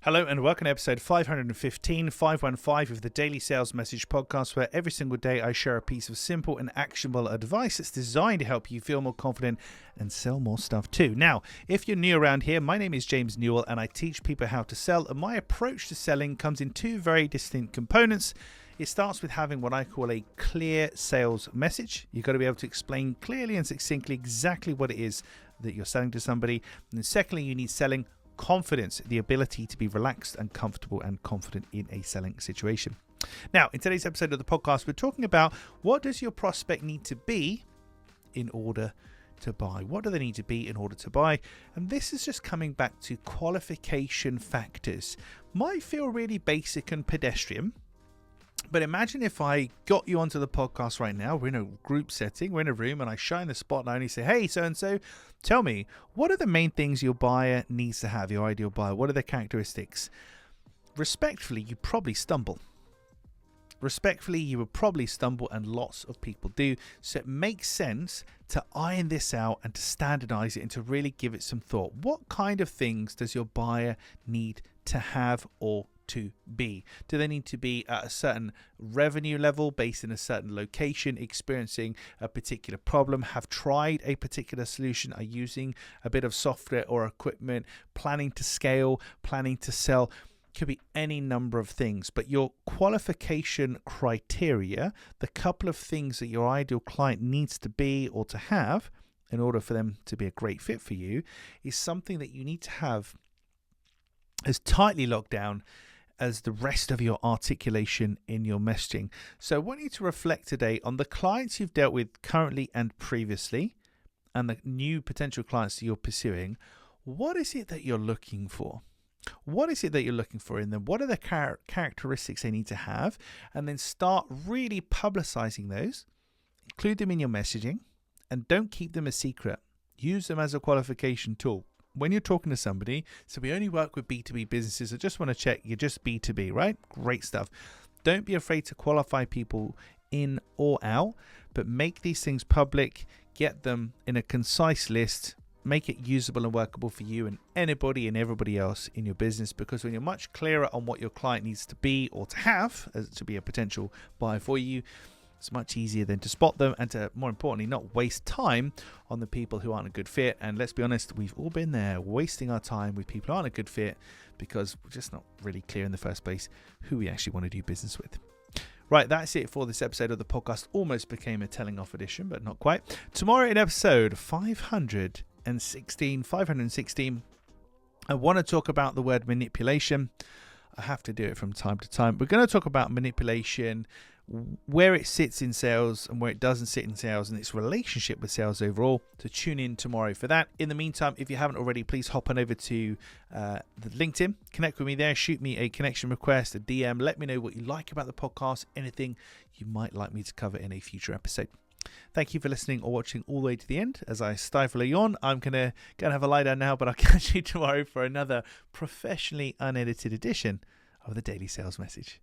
Hello and welcome to episode 515 of the Daily Sales Message podcast, where every single day I share a piece of simple and actionable advice that's designed to help you feel more confident and sell more stuff too. Now, if you're new around here, my name is James Newell and I teach people how to sell, and my approach to selling comes in two very distinct components. It starts with having what I call a clear sales message. You've got to be able to explain clearly and succinctly exactly what it is that you're selling to somebody. And then secondly, you need selling confidence, the ability to be relaxed and comfortable and confident in a selling situation. Now, in today's episode of the podcast, we're talking about what does your prospect need to be in order to buy? What do they need to be in order to buy? And this is just coming back to qualification factors. Might feel really basic and pedestrian, but imagine if I got you onto the podcast right now. We're in a group setting, we're in a room, and I shine the spotlight and I say, hey, so-and-so, tell me, what are the main things your buyer needs to have, your ideal buyer? What are the characteristics? Respectfully, you probably stumble. You will probably stumble, and lots of people do. So it makes sense to iron this out and to standardize it and to really give it some thought. What kind of things does your buyer need to have or to be? Do they need to be at a certain revenue level, based in a certain location, experiencing a particular problem, have tried a particular solution, are using a bit of software or equipment, planning to scale, planning to sell? Could be any number of things, but your qualification criteria, the couple of things that your ideal client needs to be or to have in order for them to be a great fit for you, is something that you need to have as tightly locked down as the rest of your articulation in your messaging. So I want you to reflect today on the clients you've dealt with currently and previously, and the new potential clients that you're pursuing. What is it that you're looking for? What is it that you're looking for in them? What are the characteristics they need to have? And then start really publicizing those. Include them in your messaging, and don't keep them a secret. Use them as a qualification tool. When you're talking to somebody, so we only work with B2B businesses. I just want to check you're just B2B, right? Great stuff. Don't be afraid to qualify people in or out, but make these things public, get them in a concise list, make it usable and workable for you and anybody and everybody else in your business. Because when you're much clearer on what your client needs to be or to have as to be a potential buyer for you, it's much easier then to spot them and to, more importantly, not waste time on the people who aren't a good fit. And let's be honest, we've all been there, wasting our time with people who aren't a good fit because we're just not really clear in the first place who we actually want to do business with. Right, that's it for this episode of the podcast. Almost became a telling off edition, but not quite. Tomorrow in episode 516, I want to talk about the word manipulation. I have to do it from time to time. We're going to talk about manipulation, where it sits in sales and where it doesn't sit in sales, and its relationship with sales overall. So tune in tomorrow for that. In the meantime, if you haven't already, please hop on over to the LinkedIn, connect with me there, shoot me a connection request, a DM, let me know what you like about the podcast, anything you might like me to cover in a future episode. Thank you for listening or watching all the way to the end. As I stifle a yawn, I'm going to go and have a lie down now, but I'll catch you tomorrow for another professionally unedited edition of the Daily Sales Message.